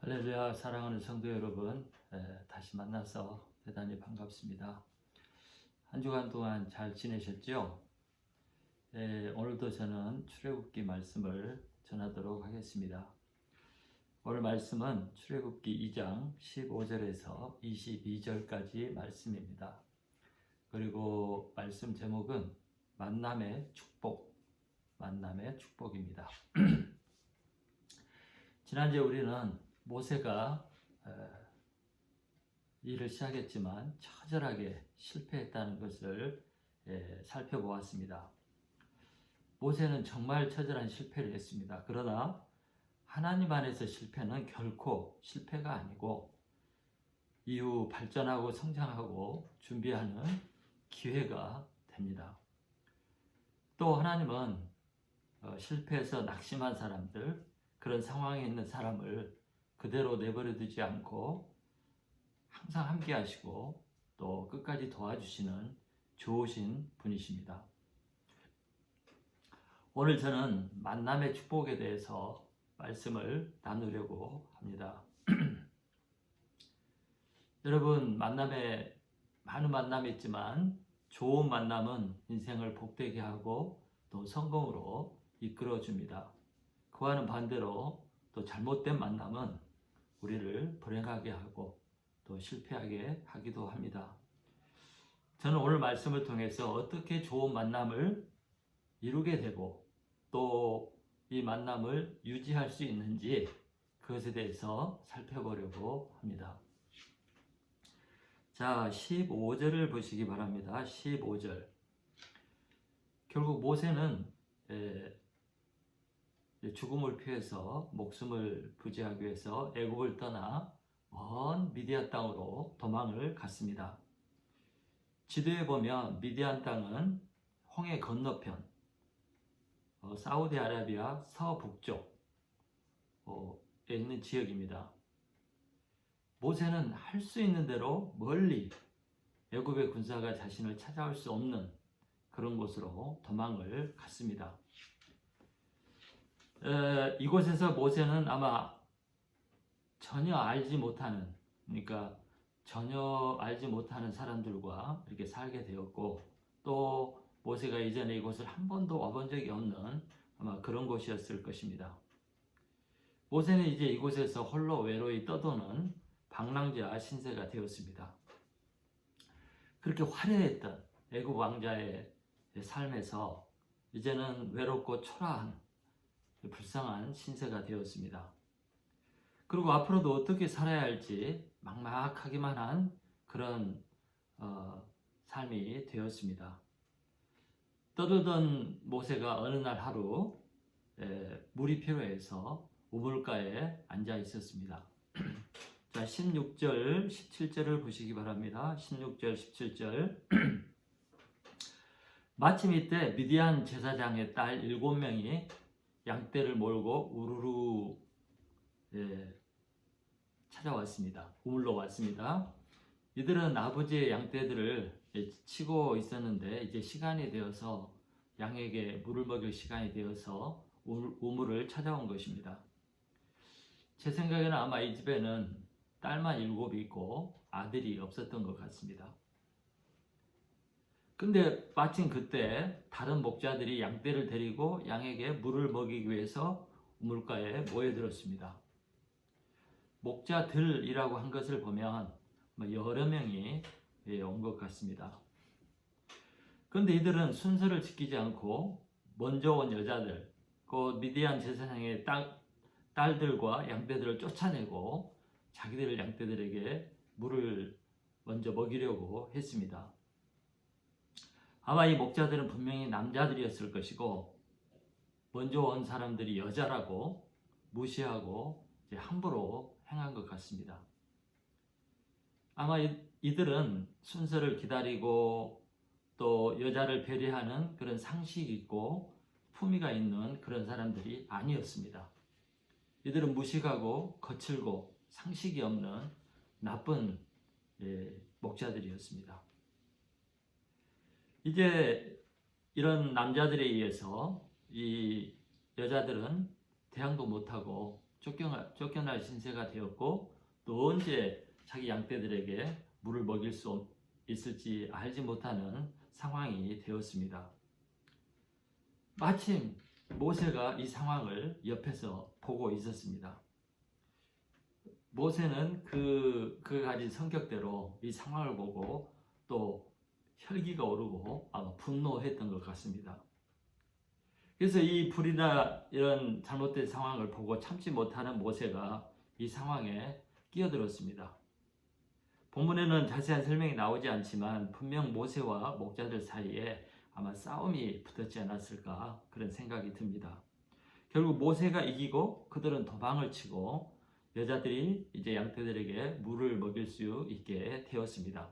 할렐루야. 사랑하는 성도 여러분, 다시 만나서 대단히 반갑습니다. 한 주간 동안 잘 지내셨죠? 오늘도 저는 출애굽기 말씀을 전하도록 하겠습니다. 오늘 말씀은 출애굽기 2장 15절에서 22절까지 말씀입니다. 그리고 말씀 제목은 만남의 축복입니다. 지난주에 우리는 모세가 일을 시작했지만 처절하게 실패했다는 것을 살펴보았습니다. 모세는 정말 처절한 실패를 했습니다. 그러나 하나님 안에서 실패는 결코 실패가 아니고 이후 발전하고 성장하고 준비하는 기회가 됩니다. 또 하나님은 실패해서 낙심한 사람들, 그런 상황에 있는 사람을 그대로 내버려 두지 않고 항상 함께 하시고 또 끝까지 도와주시는 좋으신 분이십니다. 오늘 저는 만남의 축복에 대해서 말씀을 나누려고 합니다. 여러분, 많은 만남이 있지만 좋은 만남은 인생을 복되게 하고 또 성공으로 이끌어 줍니다. 그와는 반대로 또 잘못된 만남은 우리를 불행하게 하고 또 실패하게 하기도 합니다. 저는 오늘 말씀을 통해서 어떻게 좋은 만남을 이루게 되고 또 이 만남을 유지할 수 있는지 그것에 대해서 살펴보려고 합니다. 자, 15절을 보시기 바랍니다. 15절. 결국 모세는 죽음을 피해서 목숨을 부지하기 위해서 애굽을 떠나 먼 미디안 땅으로 도망을 갔습니다. 지도에 보면 미디안 땅은 홍해 건너편, 사우디아라비아 서북쪽에 있는 지역입니다. 모세는 할 수 있는 대로 멀리 애굽의 군사가 자신을 찾아올 수 없는 그런 곳으로 도망을 갔습니다. 이곳에서 모세는 아마 전혀 알지 못하는 사람들과 이렇게 살게 되었고 또 모세가 이전에 이곳을 한 번도 와본 적이 없는 아마 그런 곳이었을 것입니다. 모세는 이제 이곳에서 홀로 외로이 떠도는 방랑자 신세가 되었습니다. 그렇게 화려했던 애굽 왕자의 삶에서 이제는 외롭고 초라한 불쌍한 신세가 되었습니다. 그리고 앞으로도 어떻게 살아야 할지 막막하기만 한 그런 삶이 되었습니다. 떠들던 모세가 어느 날 하루 물이 필요해서 우물가에 앉아 있었습니다. 자, 16절, 17절을 보시기 바랍니다. 16절, 17절. 마침 이때 미디안 제사장의 딸 7명이 양떼를 몰고 우르르 찾아왔습니다. 우물로 왔습니다. 이들은 아버지의 양떼들을 치고 있었는데 이제 시간이 되어서 양에게 물을 먹일 시간이 되어서 우물을 찾아온 것입니다. 제 생각에는 아마 이 집에는 딸만 7이 있고 아들이 없었던 것 같습니다. 근데 마침 그때 다른 목자들이 양떼를 데리고 양에게 물을 먹이기 위해서 우물가에 모여들었습니다. 목자들이라고 한 것을 보면 여러 명이 온 것 같습니다. 그런데 이들은 순서를 지키지 않고 먼저 온 여자들, 그 미디안 제사장의 딸들과 양떼들을 쫓아내고 자기들 양떼들에게 물을 먼저 먹이려고 했습니다. 아마 이 목자들은 분명히 남자들이었을 것이고 먼저 온 사람들이 여자라고 무시하고 함부로 행한 것 같습니다. 아마 이들은 순서를 기다리고 또 여자를 배려하는 그런 상식이 있고 품위가 있는 그런 사람들이 아니었습니다. 이들은 무식하고 거칠고 상식이 없는 나쁜 목자들이었습니다. 이제 이런 남자들에 의해서 이 여자들은 대항도 못하고 쫓겨날 신세가 되었고, 또 언제 자기 양떼들에게 물을 먹일 수 있을지 알지 못하는 상황이 되었습니다. 마침 모세가 이 상황을 옆에서 보고 있었습니다. 모세는 그가 가진 성격대로 이 상황을 보고 또 혈기가 오르고 아마 분노했던 것 같습니다. 그래서 이 불이나 이런 잘못된 상황을 보고 참지 못하는 모세가 이 상황에 끼어들었습니다. 본문에는 자세한 설명이 나오지 않지만 분명 모세와 목자들 사이에 아마 싸움이 붙었지 않았을까 그런 생각이 듭니다. 결국 모세가 이기고 그들은 도망을 치고 여자들이 이제 양떼들에게 물을 먹일 수 있게 되었습니다.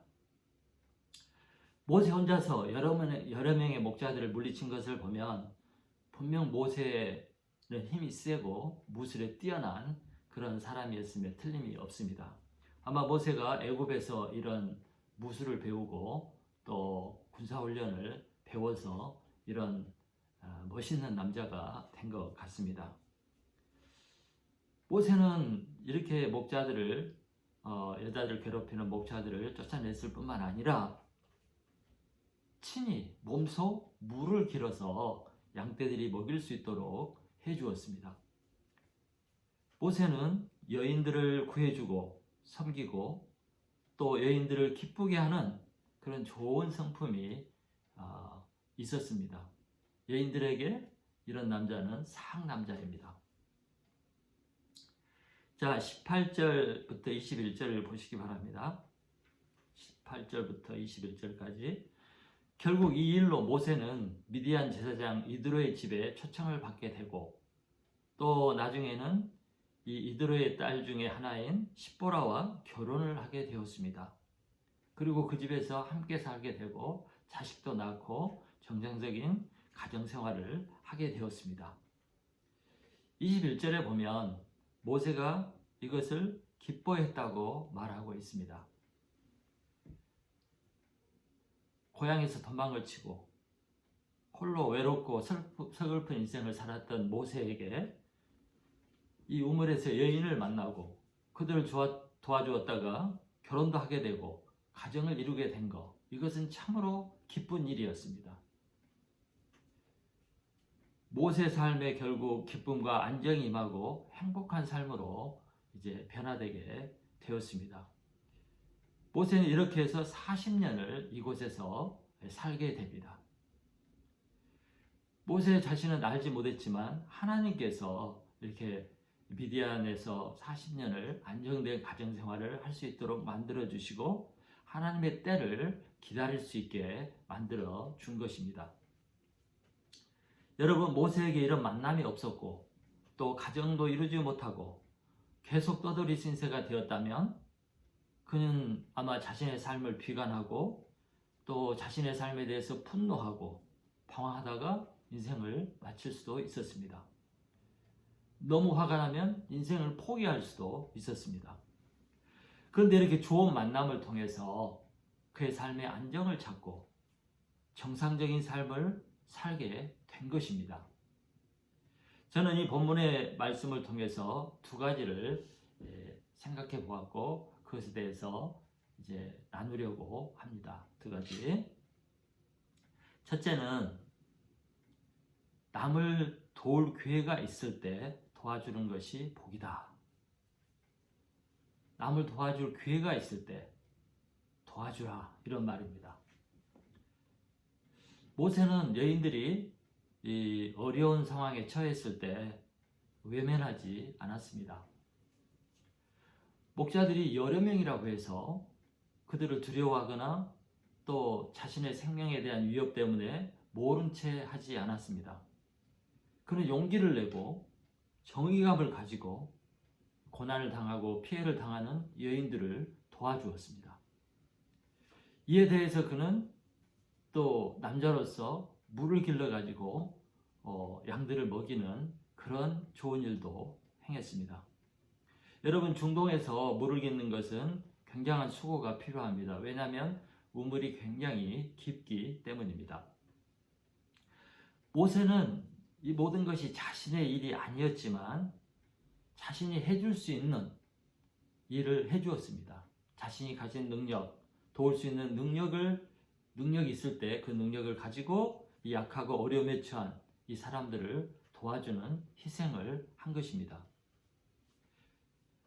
모세 혼자서 여러 명의 목자들을 물리친 것을 보면 분명 모세는 힘이 세고 무술에 뛰어난 그런 사람이었음에 틀림이 없습니다. 아마 모세가 애굽에서 이런 무술을 배우고 또 군사훈련을 배워서 이런 멋있는 남자가 된 것 같습니다. 모세는 이렇게 목자들을 여자들 괴롭히는 목자들을 쫓아냈을 뿐만 아니라 친히 몸소 물을 길어서 양떼들이 먹일 수 있도록 해주었습니다. 모세는 여인들을 구해주고 섬기고 또 여인들을 기쁘게 하는 그런 좋은 성품이 있었습니다. 여인들에게 이런 남자는 상남자입니다. 자, 18절부터 21절을 보시기 바랍니다. 18절부터 21절까지. 결국 이 일로 모세는 미디안 제사장 이드로의 집에 초청을 받게 되고 또 나중에는 이 이드로의 딸 중에 하나인 십보라와 결혼을 하게 되었습니다. 그리고 그 집에서 함께 살게 되고 자식도 낳고 정상적인 가정생활을 하게 되었습니다. 21절에 보면 모세가 이것을 기뻐했다고 말하고 있습니다. 고향에서 도망을 치고 홀로 외롭고 서글픈 인생을 살았던 모세에게 이 우물에서 여인을 만나고 그들을 도와주었다가 결혼도 하게 되고 가정을 이루게 된 것, 이것은 참으로 기쁜 일이었습니다. 모세 삶에 결국 기쁨과 안정이 임하고 행복한 삶으로 이제 변화되게 되었습니다. 모세는 이렇게 해서 40년을 이곳에서 살게 됩니다. 모세 자신은 알지 못했지만 하나님께서 이렇게 미디안에서 40년을 안정된 가정생활을 할 수 있도록 만들어주시고 하나님의 때를 기다릴 수 있게 만들어 준 것입니다. 여러분, 모세에게 이런 만남이 없었고 또 가정도 이루지 못하고 계속 떠돌이 신세가 되었다면 그는 아마 자신의 삶을 비관하고 또 자신의 삶에 대해서 분노하고 방황하다가 인생을 마칠 수도 있었습니다. 너무 화가 나면 인생을 포기할 수도 있었습니다. 그런데 이렇게 좋은 만남을 통해서 그의 삶의 안정을 찾고 정상적인 삶을 살게 된 것입니다. 저는 이 본문의 말씀을 통해서 두 가지를 생각해 보았고 그것에 대해서 이제 나누려고 합니다. 두 가지. 첫째는 남을 도울 기회가 있을 때 도와주는 것이 복이다. 남을 도와줄 기회가 있을 때 도와주라, 이런 말입니다. 모세는 여인들이 이 어려운 상황에 처했을 때 외면하지 않았습니다. 목자들이 여러 명이라고 해서 그들을 두려워하거나 또 자신의 생명에 대한 위협 때문에 모른 채 하지 않았습니다. 그는 용기를 내고 정의감을 가지고 고난을 당하고 피해를 당하는 여인들을 도와주었습니다. 이에 대해서 그는 또 남자로서 물을 길러가지고 양들을 먹이는 그런 좋은 일도 행했습니다. 여러분, 중동에서 물을 깃는 것은 굉장한 수고가 필요합니다. 왜냐하면 우물이 굉장히 깊기 때문입니다. 모세는 이 모든 것이 자신의 일이 아니었지만 자신이 해줄 수 있는 일을 해주었습니다. 자신이 가진 능력, 도울 수 있는 능력이 있을 때 그 능력을 가지고 이 약하고 어려움에 처한 이 사람들을 도와주는 희생을 한 것입니다.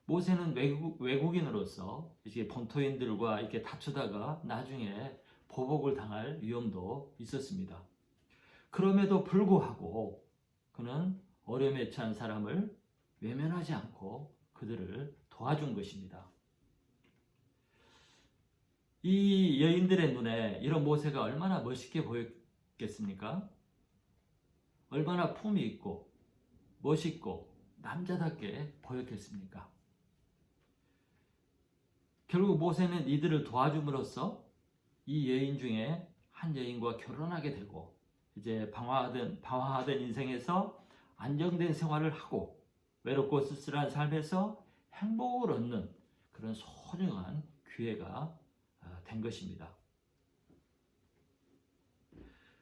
모세는 외국인으로서 이제 본토인들과 이렇게 다투다가 나중에 보복을 당할 위험도 있었습니다. 그럼에도 불구하고 그는 어려움에 처한 사람을 외면하지 않고 그들을 도와준 것입니다. 이 여인들의 눈에 이런 모세가 얼마나 멋있게 보였겠습니까? 얼마나 품이 있고 멋있고 남자답게 보였겠습니까? 결국 모세는 이들을 도와줌으로써 이 여인 중에 한 여인과 결혼하게 되고 이제 방황하던 인생에서 안정된 생활을 하고 외롭고 쓸쓸한 삶에서 행복을 얻는 그런 소중한 기회가 된 것입니다.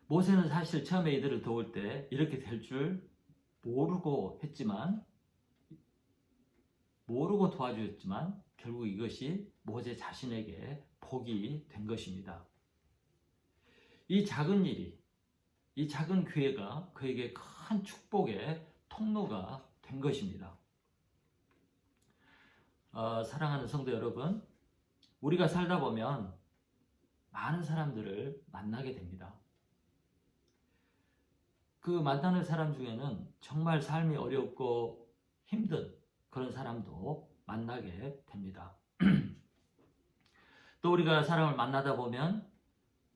모세는 사실 처음에 이들을 도울 때 이렇게 될 줄 모르고 도와주었지만 결국 이것이 모세 자신에게 복이 된 것입니다. 이 작은 일이, 이 작은 기회가 그에게 큰 축복의 통로가 된 것입니다. 사랑하는 성도 여러분, 우리가 살다 보면 많은 사람들을 만나게 됩니다. 그 만나는 사람 중에는 정말 삶이 어렵고 힘든 그런 사람도 만나게 됩니다. 또 우리가 사람을 만나다 보면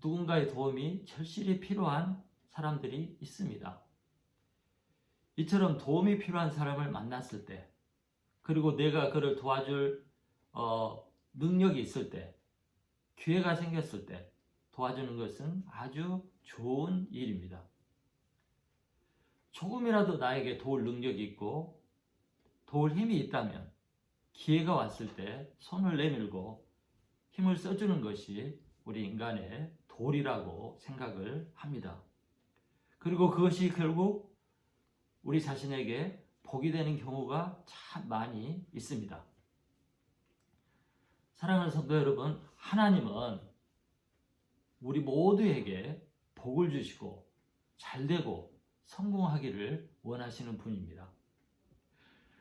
누군가의 도움이 절실히 필요한 사람들이 있습니다. 이처럼 도움이 필요한 사람을 만났을 때, 그리고 내가 그를 도와줄 능력이 있을 때, 기회가 생겼을 때 도와주는 것은 아주 좋은 일입니다. 조금이라도 나에게 도울 능력이 있고 도울 힘이 있다면 기회가 왔을 때 손을 내밀고 힘을 써주는 것이 우리 인간의 도리라고 생각을 합니다. 그리고 그것이 결국 우리 자신에게 복이 되는 경우가 참 많이 있습니다. 사랑하는 성도 여러분, 하나님은 우리 모두에게 복을 주시고 잘되고 성공하기를 원하시는 분입니다.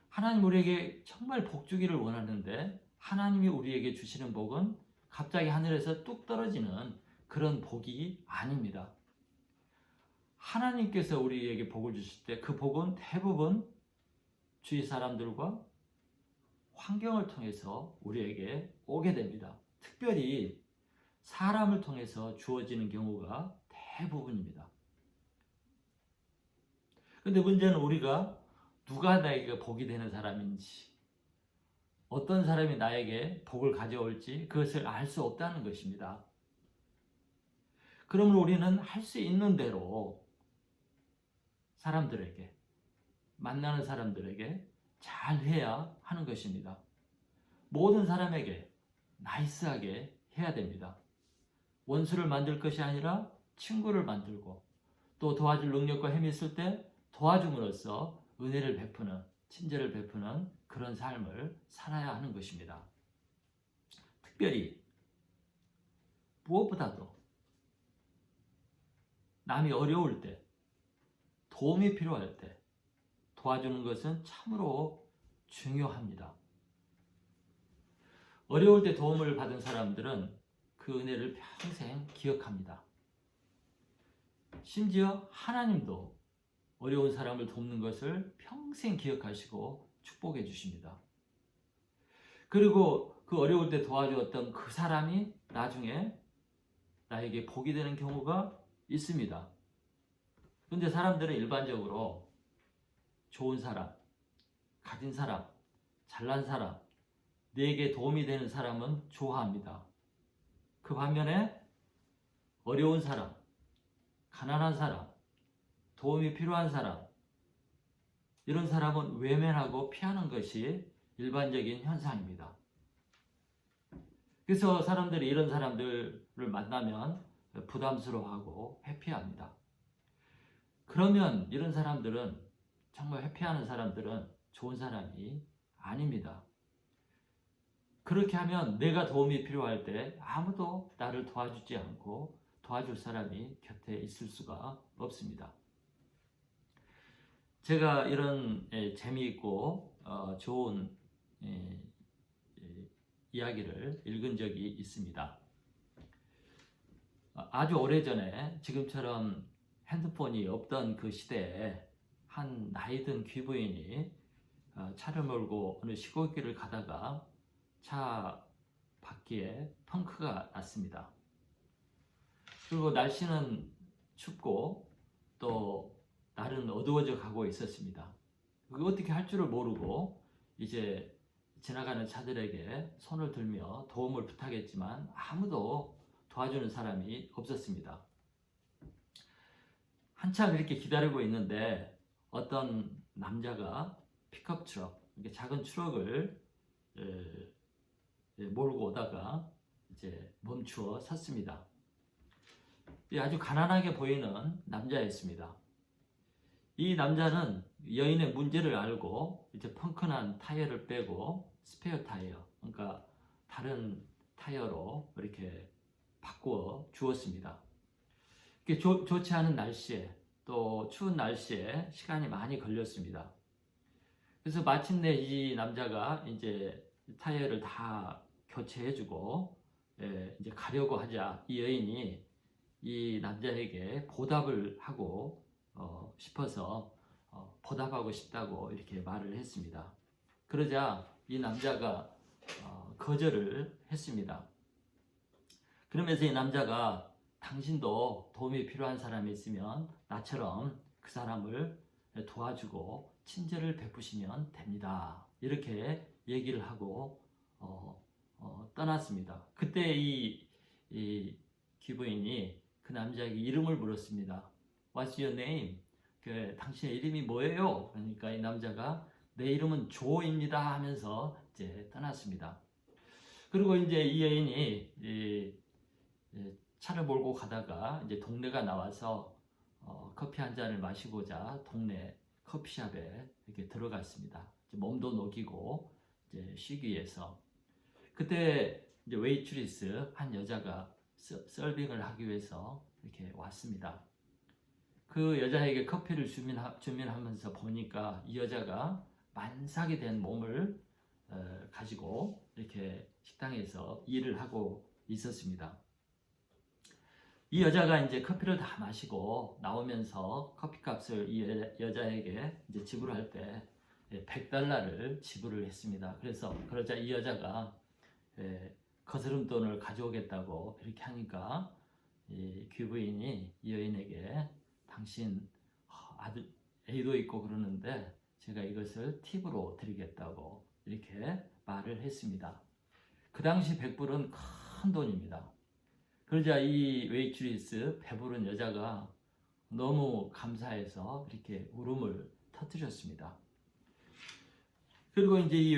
하나님 우리에게 정말 복 주기를 원하는데 하나님이 우리에게 주시는 복은 갑자기 하늘에서 뚝 떨어지는 그런 복이 아닙니다. 하나님께서 우리에게 복을 주실 때 그 복은 대부분 주위 사람들과 환경을 통해서 우리에게 오게 됩니다. 특별히 사람을 통해서 주어지는 경우가 대부분입니다. 그런데 문제는 우리가 누가 나에게 복이 되는 사람인지, 어떤 사람이 나에게 복을 가져올지 그것을 알 수 없다는 것입니다. 그러므로 우리는 할 수 있는 대로 사람들에게, 만나는 사람들에게 잘해야 하는 것입니다. 모든 사람에게 나이스하게 해야 됩니다. 원수를 만들 것이 아니라 친구를 만들고 또 도와줄 능력과 힘이 있을 때 도와줌으로써 은혜를 베푸는, 친절을 베푸는 그런 삶을 살아야 하는 것입니다. 특별히 무엇보다도 남이 어려울 때, 도움이 필요할 때 도와주는 것은 참으로 중요합니다. 어려울 때 도움을 받은 사람들은 그 은혜를 평생 기억합니다. 심지어 하나님도 어려운 사람을 돕는 것을 평생 기억하시고 축복해 주십니다. 그리고 그 어려울 때 도와주었던 그 사람이 나중에 나에게 복이 되는 경우가 있습니다. 그런데 사람들은 일반적으로 좋은 사람, 가진 사람, 잘난 사람, 내게 도움이 되는 사람은 좋아합니다. 그 반면에 어려운 사람, 가난한 사람, 도움이 필요한 사람, 이런 사람은 외면하고 피하는 것이 일반적인 현상입니다. 그래서 사람들이 이런 사람들을 만나면 부담스러워하고 회피합니다. 그러면 이런 사람들은, 정말 회피하는 사람들은 좋은 사람이 아닙니다. 그렇게 하면 내가 도움이 필요할 때 아무도 나를 도와주지 않고 도와줄 사람이 곁에 있을 수가 없습니다. 제가 이런 재미있고 좋은 이야기를 읽은 적이 있습니다. 아주 오래전에 지금처럼 핸드폰이 없던 그 시대에 한 나이든 귀부인이 차를 몰고 어느 시골길을 가다가 차 바퀴에 펑크가 났습니다. 그리고 날씨는 춥고 또 날은 어두워져 가고 있었습니다. 어떻게 할 줄을 모르고 이제 지나가는 차들에게 손을 들며 도움을 부탁했지만 아무도 도와주는 사람이 없었습니다. 한참 이렇게 기다리고 있는데 어떤 남자가 픽업 트럭, 이렇게 작은 트럭을 몰고 오다가 이제 멈추어 섰습니다. 아주 가난하게 보이는 남자였습니다. 이 남자는 여인의 문제를 알고 이제 펑크난 타이어를 빼고 스페어 타이어, 그러니까 다른 타이어로 이렇게 바꾸어 주었습니다. 좋지 않은 날씨에 또 추운 날씨에 시간이 많이 걸렸습니다. 그래서 마침내 이 남자가 이제 타이어를 다 교체해주고 이제 가려고 하자 이 여인이 이 남자에게 보답을 하고 싶어서 보답하고 싶다고 이렇게 말을 했습니다. 그러자 이 남자가 거절을 했습니다. 그러면서 이 남자가 당신도 도움이 필요한 사람이 있으면 나처럼 그 사람을 도와주고 친절을 베푸시면 됩니다. 이렇게 얘기를 하고 떠났습니다. 그때 이 귀부인이 그 남자에게 이름을 물었습니다. What's your name? 당신의 이름이 뭐예요? 그러니까 이 남자가 내 이름은 조입니다 하면서 이제 떠났습니다. 그리고 이제 이 여인이 차를 몰고 가다가 이제 동네가 나와서 커피 한 잔을 마시고자 동네 커피숍에 이렇게 들어갔습니다. 이제 몸도 녹이고 이제 쉬기 위해서. 그때 이제 웨이트리스 한 여자가 서빙을 하기 위해서 이렇게 왔습니다. 그 여자에게 커피를 주문하면서 보니까 이 여자가 만삭이 된 몸을 가지고 이렇게 식당에서 일을 하고 있었습니다. 이 여자가 이제 커피를 다 마시고 나오면서 커피값을 이 여자에게 이제 지불할 때 $100를 지불을 했습니다. 그러자 이 여자가 거스름돈을 가져오겠다고 이렇게 하니까 이 귀부인이 이 여인에게 당신 아들 애도 있고 그러는데 제가 이것을 팁으로 드리겠다고 이렇게 말을 했습니다. 그 당시 100불은 큰 돈입니다. 그러자 이 웨이트리스 배부른 여자가 너무 감사해서 이렇게 울음을 터뜨렸습니다. 그리고 이제 이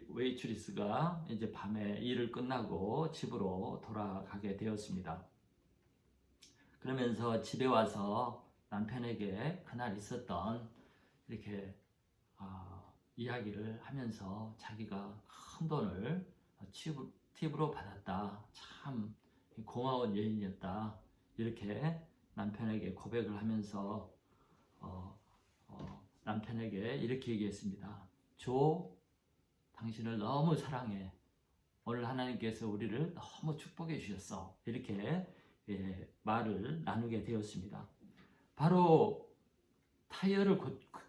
웨이트리스가 이제 밤에 일을 끝나고 집으로 돌아가게 되었습니다. 그러면서 집에 와서 남편에게 그날 있었던 이렇게 이야기를 하면서 자기가 큰 돈을 팁으로 받았다. 참 고마운 여인이었다. 이렇게 남편에게 고백을 하면서 남편에게 이렇게 얘기했습니다. 조, 당신을 너무 사랑해. 오늘 하나님께서 우리를 너무 축복해 주셨어. 이렇게 말을 나누게 되었습니다. 바로 타이어를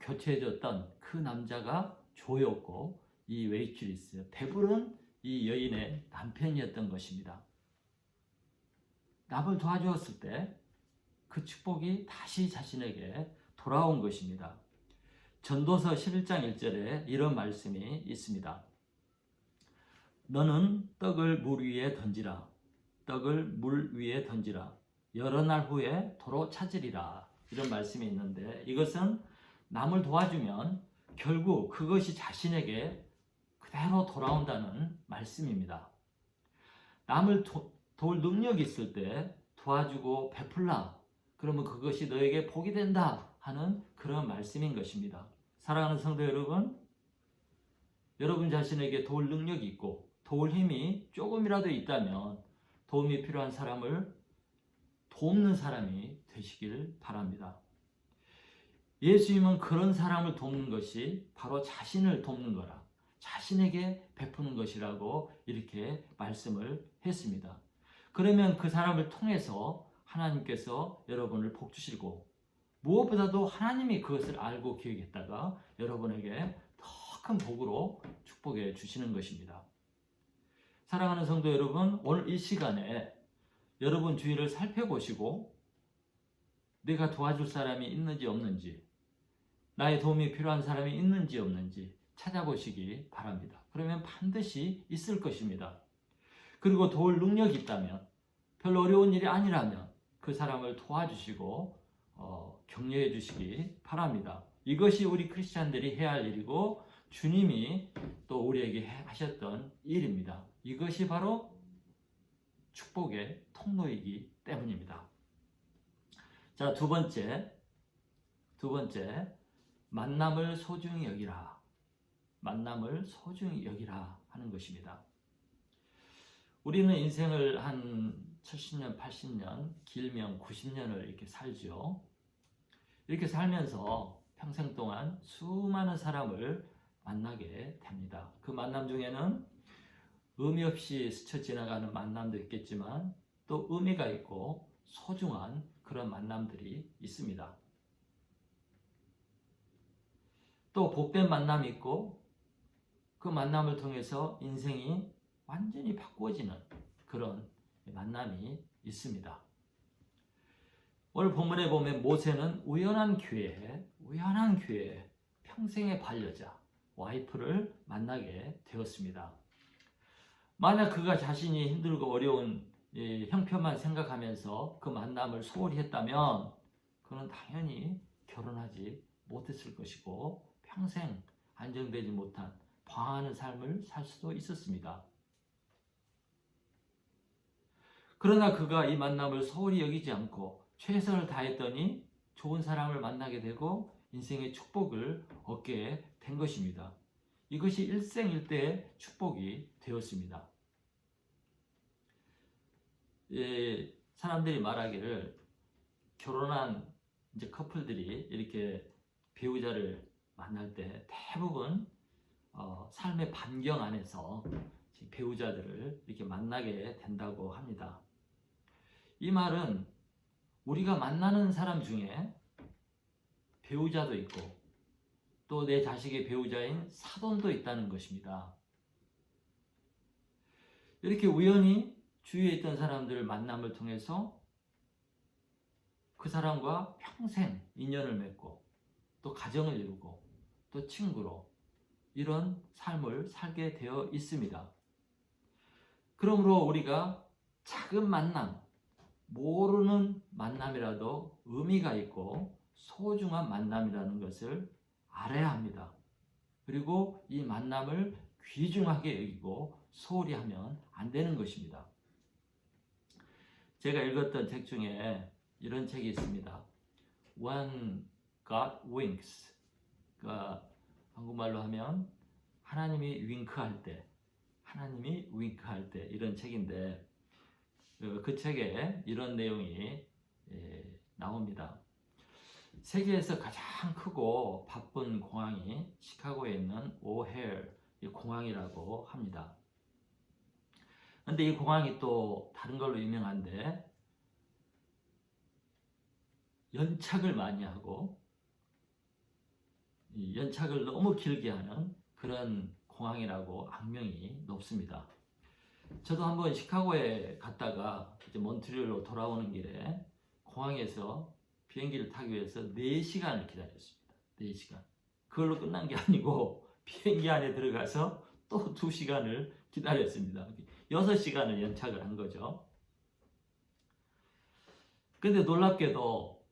교체해 줬던 그 남자가 조였고 이 웨이트리스, 배부른 이 여인의 남편이었던 것입니다. 남을 도와주었을 때 그 축복이 다시 자신에게 돌아온 것입니다. 전도서 11장 1절에 이런 말씀이 있습니다. 너는 떡을 물 위에 던지라. 떡을 물 위에 던지라. 여러 날 후에 도로 찾으리라. 이런 말씀이 있는데 이것은 남을 도와주면 결국 그것이 자신에게 그대로 돌아온다는 말씀입니다. 남을 도울 능력이 있을 때 도와주고 베풀라. 그러면 그것이 너에게 복이 된다 하는 그런 말씀인 것입니다. 사랑하는 성도 여러분, 여러분 자신에게 도울 능력이 있고 도울 힘이 조금이라도 있다면 도움이 필요한 사람을 돕는 사람이 되시길 바랍니다. 예수님은 그런 사람을 돕는 것이 바로 자신을 돕는 거라, 자신에게 베푸는 것이라고 이렇게 말씀을 했습니다. 그러면 그 사람을 통해서 하나님께서 여러분을 복 주시고, 무엇보다도 하나님이 그것을 알고 기억했다가 여러분에게 더 큰 복으로 축복해 주시는 것입니다. 사랑하는 성도 여러분, 오늘 이 시간에 여러분 주위를 살펴보시고 내가 도와줄 사람이 있는지 없는지, 나의 도움이 필요한 사람이 있는지 없는지 찾아보시기 바랍니다. 그러면 반드시 있을 것입니다. 그리고 도울 능력이 있다면, 별로 어려운 일이 아니라면 그 사람을 도와주시고 격려해 주시기 바랍니다. 이것이 우리 크리스찬들이 해야 할 일이고 주님이 또 우리에게 하셨던 일입니다. 이것이 바로 축복의 통로이기 때문입니다. 자, 두 번째, 만남을 소중히 여기라. 만남을 소중히 여기라 하는 것입니다. 우리는 인생을 한 70년, 80년, 길면 90년을 이렇게 살죠. 이렇게 살면서 평생 동안 수많은 사람을 만나게 됩니다. 그 만남 중에는 의미 없이 스쳐 지나가는 만남도 있겠지만 또 의미가 있고 소중한 그런 만남들이 있습니다. 또 복된 만남이 있고 그 만남을 통해서 인생이 완전히 바꾸어지는 그런 만남이 있습니다. 오늘 본문에 보면 모세는 우연한 기회에 평생의 반려자 와이프를 만나게 되었습니다. 만약 그가 자신이 힘들고 어려운 형편만 생각하면서 그 만남을 소홀히 했다면 그는 당연히 결혼하지 못했을 것이고 평생 안정되지 못한 방황하는 삶을 살 수도 있었습니다. 그러나 그가 이 만남을 소홀히 여기지 않고 최선을 다했더니 좋은 사람을 만나게 되고 인생의 축복을 얻게 된 것입니다. 이것이 일생일대의 축복이 되었습니다. 사람들이 말하기를 결혼한 이제 커플들이 이렇게 배우자를 만날 때 대부분 삶의 반경 안에서 배우자들을 이렇게 만나게 된다고 합니다. 이 말은 우리가 만나는 사람 중에 배우자도 있고 또 내 자식의 배우자인 사돈도 있다는 것입니다. 이렇게 우연히 주위에 있던 사람들 만남을 통해서 그 사람과 평생 인연을 맺고 또 가정을 이루고 또 친구로 이런 삶을 살게 되어 있습니다. 그러므로 우리가 작은 만남, 모르는 만남이라도 의미가 있고 소중한 만남이라는 것을 알아야 합니다. 그리고 이 만남을 귀중하게 여기고 소홀히 하면 안 되는 것입니다. 제가 읽었던 책 중에 이런 책이 있습니다. When God Winks. 그러니까 한국말로 하면 하나님이 윙크할 때 이런 책인데 그 책에 이런 내용이 나옵니다. 세계에서 가장 크고 바쁜 공항이 시카고에 있는 오헤어 공항이라고 합니다. 그런데 이 공항이 또 다른 걸로 유명한데 연착을 많이 하고 연착을 너무 길게 하는 그런 공항이라고 악명이 높습니다. 저도 한번 시카고에 갔다가 이제 몬트리올로 돌아오는 길에 공항에서 비행기를 타기 위해서 4시간을 기다렸습니다. 4시간. 그걸로 끝난 게 아니고 비행기 안에 들어가서 또 2시간을 기다렸습니다. 6시간을 연착을 한 거죠. 근데 놀랍게도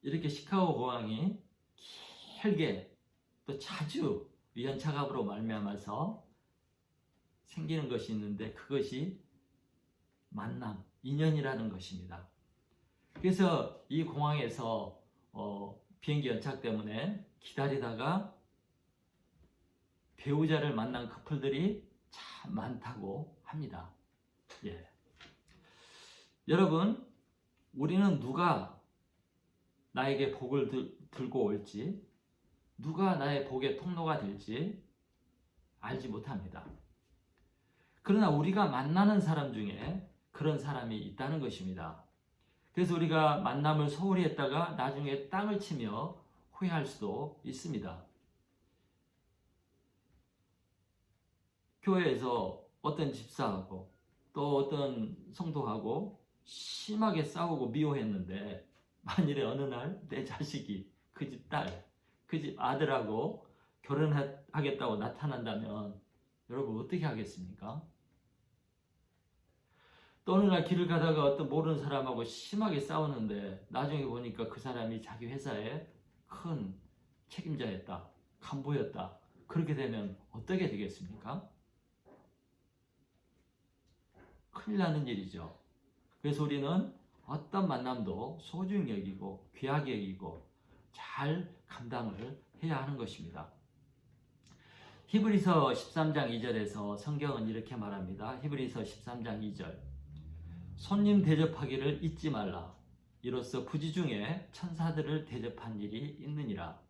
이렇게 시카고 공항이 길게 또 자주 연착함으로 말미암아서 생기는 것이 있는데 그것이 인연이라는 것입니다. 그래서 이 공항에서 비행기 연착 때문에 기다리다가 배우자를 만난 커플들이 참 많다고 합니다. 예. 여러분, 우리는 누가 나에게 복을 들고 올지, 누가 나의 복의 통로가 될지 알지 못합니다. 그러나 우리가 만나는 사람 중에 그런 사람이 있다는 것입니다. 그래서 우리가 만남을 소홀히 했다가 나중에 땅을 치며 후회할 수도 있습니다. 교회에서 어떤 집사하고 또 어떤 성도하고 심하게 싸우고 미워했는데 만일에 어느 날 내 자식이 그 집 딸, 그 집 아들하고 결혼하겠다고 나타난다면 여러분 어떻게 하겠습니까? 또 어느 날 길을 가다가 어떤 모르는 사람하고 심하게 싸우는데 나중에 보니까 그 사람이 자기 회사의 큰 책임자였다, 간부였다. 그렇게 되면 어떻게 되겠습니까? 큰일 나는 일이죠. 그래서 우리는 어떤 만남도 소중히 여기고 귀하게 여기고 잘 감당을 해야 하는 것입니다. 히브리서 13장 2절에서 성경은 이렇게 말합니다. 히브리서 13장 2절. 손님 대접하기를 잊지 말라. 이로써 부지 중에 천사들을 대접한 일이 있느니라.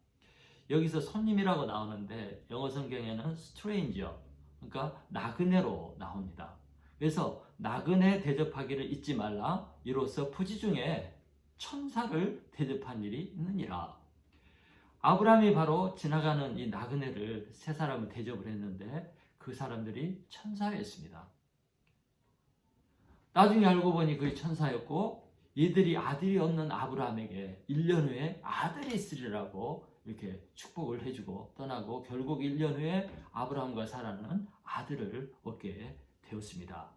여기서 손님이라고 나오는데 영어 성경에는 stranger, 그러니까 나그네로 나옵니다. 그래서 나그네 대접하기를 잊지 말라. 이로써 부지 중에 천사를 대접한 일이 있느니라. 아브라함이 바로 지나가는 이 나그네를 세 사람을 대접을 했는데 그 사람들이 천사였습니다. 나중에 알고 보니 그게 천사였고 이들이 아들이 없는 아브라함에게 1년 후에 아들이 있으리라고 이렇게 축복을 해주고 떠나고 결국 1년 후에 아브라함과 사라는 아들을 얻게 되었습니다.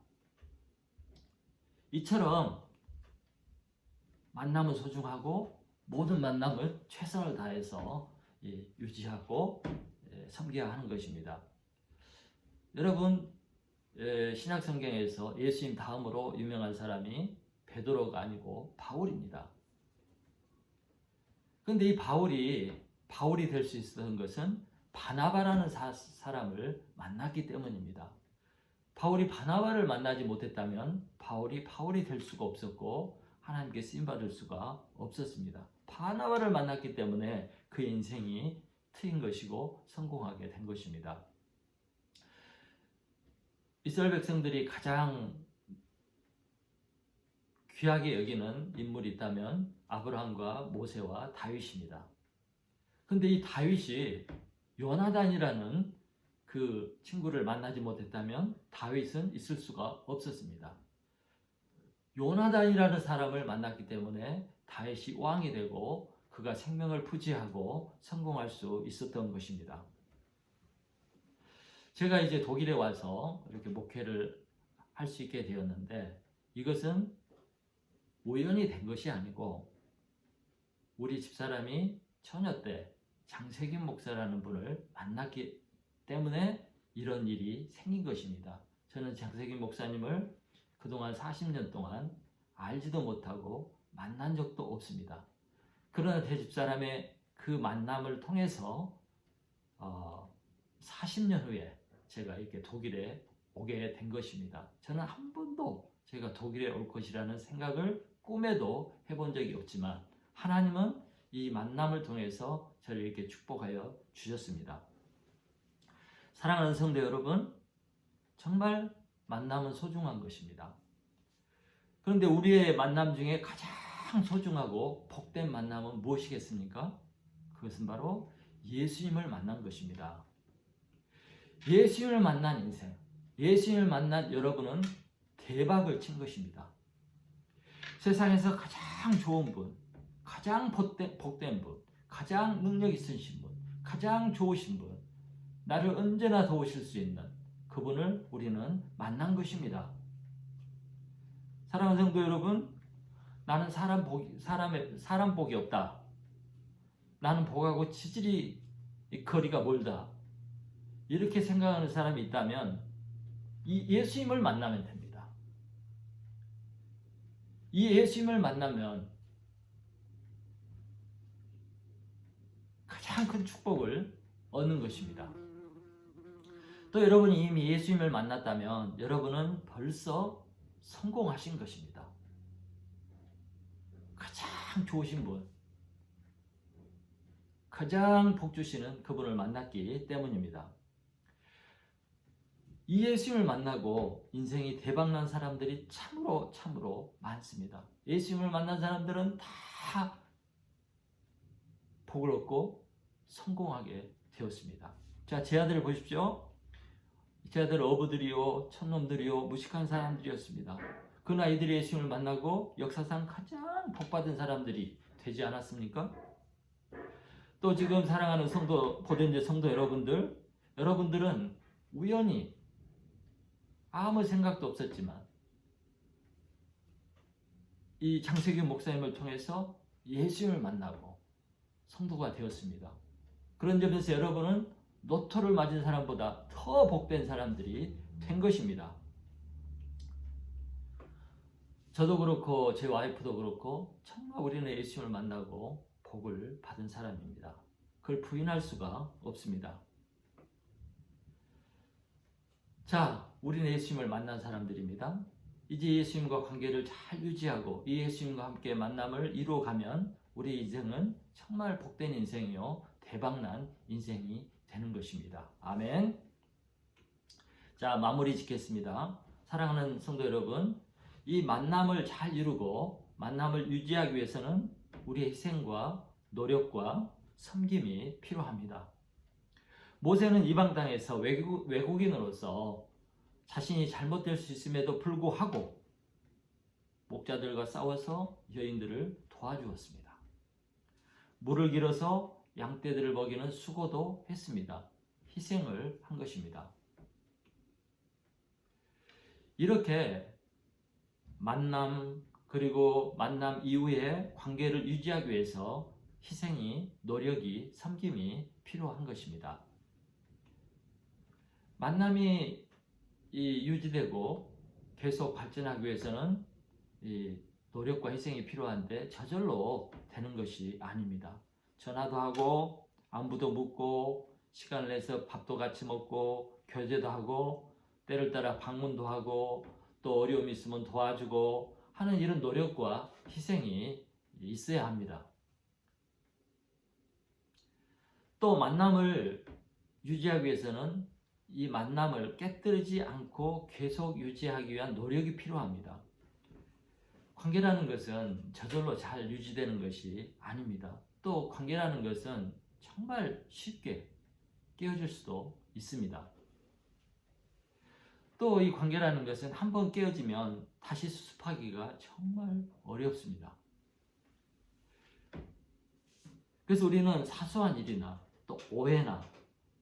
이처럼 만남은 소중하고 모든 만남을 최선을 다해서 유지하고 섬겨야 하는 것입니다. 여러분, 신약 성경에서 예수님 다음으로 유명한 사람이 베드로가 아니고 바울입니다. 그런데 이 바울이 될 수 있었던 것은 바나바라는 사람을 만났기 때문입니다. 바울이 바나바를 만나지 못했다면 바울이 될 수가 없었고 하나님께 쓰임받을 수가 없었습니다. 바나바를 만났기 때문에 그의 인생이 트인 것이고 성공하게 된 것입니다. 이스라엘 백성들이 가장 귀하게 여기는 인물이 있다면 아브라함과 모세와 다윗입니다. 그런데 이 다윗이 요나단이라는 그 친구를 만나지 못했다면 다윗은 있을 수가 없었습니다. 요나단이라는 사람을 만났기 때문에 다윗이 왕이 되고 그가 생명을 부지하고 성공할 수 있었던 것입니다. 제가 이제 독일에 와서 이렇게 목회를 할 수 있게 되었는데 이것은 우연이 된 것이 아니고 우리 집사람이 처녀 때 장세균 목사라는 분을 만났기 때문에 이런 일이 생긴 것입니다. 저는 장세균 목사님을 그동안 40년 동안 알지도 못하고 만난 적도 없습니다. 그러나 제 집사람의 그 만남을 통해서 40년 후에 제가 이렇게 독일에 오게 된 것입니다. 저는 한 번도 제가 독일에 올 것이라는 생각을 꿈에도 해본 적이 없지만 하나님은 이 만남을 통해서 저를 이렇게 축복하여 주셨습니다. 사랑하는 성도 여러분, 정말 만남은 소중한 것입니다. 그런데 우리의 만남 중에 가장 소중하고 복된 만남은 무엇이겠습니까? 그것은 바로 예수님을 만난 것입니다. 예수님을 만난 인생, 예수님을 만난 여러분은 대박을 친 것입니다. 세상에서 가장 좋은 분, 가장 복된 분, 가장 능력 있으신 분, 가장 좋으신 분, 나를 언제나 도우실 수 있는 그분을 우리는 만난 것입니다. 사랑하는 성도 여러분, 나는 사람 복이 없다. 나는 복하고 지질이 거리가 멀다. 이렇게 생각하는 사람이 있다면 이 예수님을 만나면 됩니다. 이 예수님을 만나면 가장 큰 축복을 얻는 것입니다. 또 여러분이 이미 예수님을 만났다면 여러분은 벌써 성공하신 것입니다. 가장 좋으신 분, 가장 복 주시는 그분을 만났기 때문입니다. 이 예수님을 만나고 인생이 대박난 사람들이 참으로 많습니다. 예수님을 만난 사람들은 다 복을 얻고 성공하게 되었습니다. 자, 제 아들을 보십시오. 제 아들 어부들이요, 촌놈들이요, 무식한 사람들이었습니다. 그 나이들이 예수님을 만나고 역사상 가장 복받은 사람들이 되지 않았습니까? 또 지금 사랑하는 성도, 보덴제 성도 여러분들은 우연히 아무 생각도 없었지만 이 장세균 목사님을 통해서 예수님을 만나고 성도가 되었습니다. 그런 점에서 여러분은 로또를 맞은 사람보다 더 복된 사람들이 된 것입니다. 저도 그렇고 제 와이프도 그렇고 정말 우리는 예수님을 만나고 복을 받은 사람입니다. 그걸 부인할 수가 없습니다. 자, 우리는 예수님을 만난 사람들입니다. 이제 예수님과 관계를 잘 유지하고 이 예수님과 함께 만남을 이루어가면 우리 인생은 정말 복된 인생이요, 대박난 인생이 되는 것입니다. 아멘. 자, 마무리 짓겠습니다. 사랑하는 성도 여러분, 이 만남을 잘 이루고 만남을 유지하기 위해서는 우리의 희생과 노력과 섬김이 필요합니다. 모세는 이방 땅에서 외국인으로서 자신이 잘못될 수 있음에도 불구하고 목자들과 싸워서 여인들을 도와주었습니다. 물을 길어서 양떼들을 먹이는 수고도 했습니다. 희생을 한 것입니다. 이렇게 만남 그리고 만남 이후에 관계를 유지하기 위해서 희생이, 노력이, 섬김이 필요한 것입니다. 만남이 유지되고 계속 발전하기 위해서는 이 노력과 희생이 필요한데 저절로 되는 것이 아닙니다. 전화도 하고 안부도 묻고 시간을 내서 밥도 같이 먹고 교제도 하고 때를 따라 방문도 하고 또 어려움이 있으면 도와주고 하는 이런 노력과 희생이 있어야 합니다. 또 만남을 유지하기 위해서는 이 만남을 깨뜨리지 않고 계속 유지하기 위한 노력이 필요합니다. 관계라는 것은 저절로 잘 유지되는 것이 아닙니다. 또 관계라는 것은 정말 쉽게 깨어질 수도 있습니다. 또 이 관계라는 것은 한번 깨어지면 다시 수습하기가 정말 어렵습니다. 그래서 우리는 사소한 일이나 또 오해나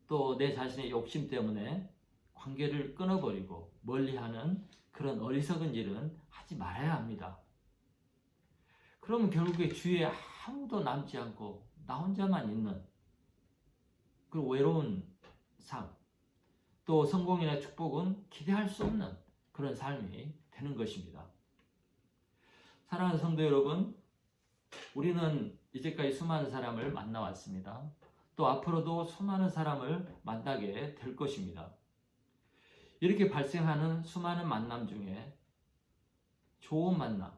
또 내 자신의 욕심 때문에 관계를 끊어버리고 멀리하는 그런 어리석은 일은 하지 말아야 합니다. 그러면 결국에 주위에 아무도 남지 않고 나 혼자만 있는 그 외로운 삶, 또 성공이나 축복은 기대할 수 없는 그런 삶이 되는 것입니다. 사랑하는 성도 여러분, 우리는 이제까지 수많은 사람을 만나왔습니다. 또 앞으로도 수많은 사람을 만나게 될 것입니다. 이렇게 발생하는 수많은 만남 중에 좋은 만남,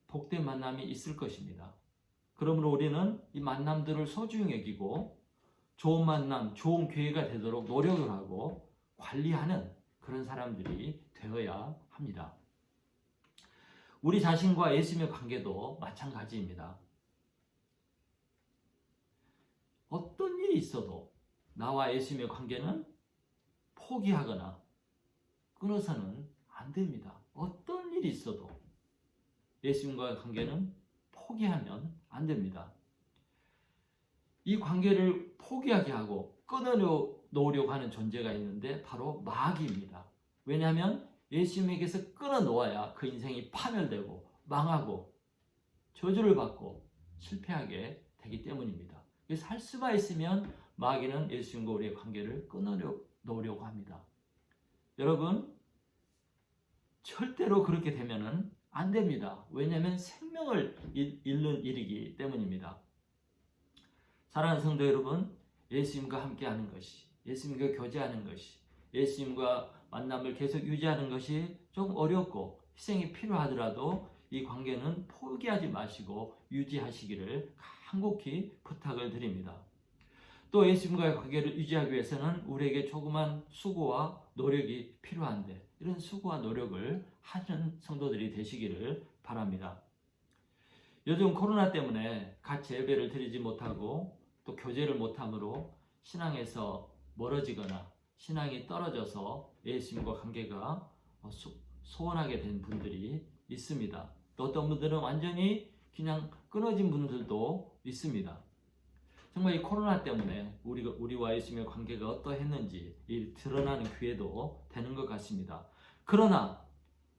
복된 만남이 있을 것입니다. 그러므로 우리는 이 만남들을 소중히 여기고 좋은 만남, 좋은 기회가 되도록 노력을 하고 관리하는 그런 사람들이 되어야 합니다. 우리 자신과 예수님의 관계도 마찬가지입니다. 어떤 일이 있어도 나와 예수님의 관계는 포기하거나 끊어서는 안 됩니다. 어떤 일이 있어도 예수님과의 관계는 포기하면 안 됩니다. 이 관계를 포기하게 하고 끊어놓으려고 하는 존재가 있는데 바로 마귀입니다. 왜냐하면 예수님에게서 끊어놓아야 그 인생이 파멸되고 망하고 저주를 받고 실패하게 되기 때문입니다. 그래서 할 수만 있으면 마귀는 예수님과 우리의 관계를 끊어놓으려고 합니다. 여러분, 절대로 그렇게 되면은 안 됩니다. 왜냐하면 생명을 잃는 일이기 때문입니다. 사랑하는 성도 여러분, 예수님과 함께하는 것이, 예수님과 교제하는 것이, 예수님과 만남을 계속 유지하는 것이 좀 어렵고 희생이 필요하더라도 이 관계는 포기하지 마시고 유지하시기를 간곡히 부탁을 드립니다. 또 예수님과의 관계를 유지하기 위해서는 우리에게 조그만 수고와 노력이 필요한데 이런 수고와 노력을 하는 성도들이 되시기를 바랍니다. 요즘 코로나 때문에 같이 예배를 드리지 못하고 또 교제를 못함으로 신앙에서 멀어지거나 신앙이 떨어져서 예수님과 관계가 소원하게 된 분들이 있습니다. 또 어떤 분들은 완전히 그냥 끊어진 분들도 있습니다. 정말 이 코로나 때문에 우리와 예수님의 관계가 어떠했는지 드러나는 기회도 되는 것 같습니다. 그러나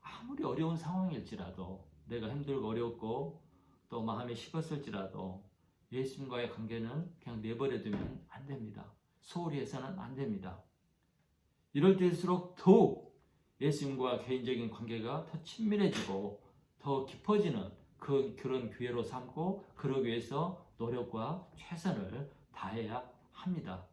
아무리 어려운 상황일지라도 내가 힘들고 어렵고 또 마음이 식었을지라도 예수님과의 관계는 그냥 내버려두면 안 됩니다. 소홀히 해서는 안 됩니다. 이럴 때일수록 더욱 예수님과 개인적인 관계가 더 친밀해지고 더 깊어지는 그런 기회로 삼고 그러기 위해서 노력과 최선을 다해야 합니다.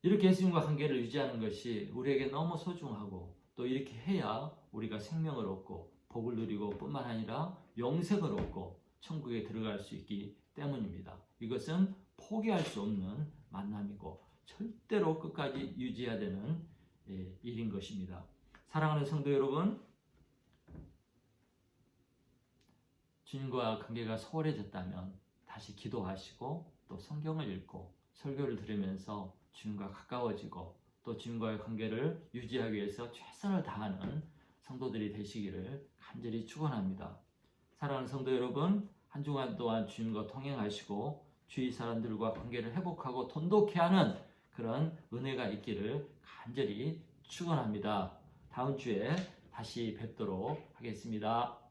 이렇게 예수님과 관계를 유지하는 것이 우리에게 너무 소중하고 또 이렇게 해야 우리가 생명을 얻고 복을 누리고 뿐만 아니라 영생을 얻고 천국에 들어갈 수 있기 때문입니다. 이것은 포기할 수 없는 만남이고 절대로 끝까지 유지해야 되는 일인 것입니다. 사랑하는 성도 여러분, 주님과 관계가 소홀해졌다면 다시 기도하시고 또 성경을 읽고 설교를 들으면서 주님과 가까워지고 또 주님과의 관계를 유지하기 위해서 최선을 다하는 성도들이 되시기를 간절히 축원합니다. 사랑하는 성도 여러분, 한 주간 동안 주님과 동행하시고 주위 사람들과 관계를 회복하고 돈독해 하는 그런 은혜가 있기를 간절히 축원합니다. 다음 주에 다시 뵙도록 하겠습니다.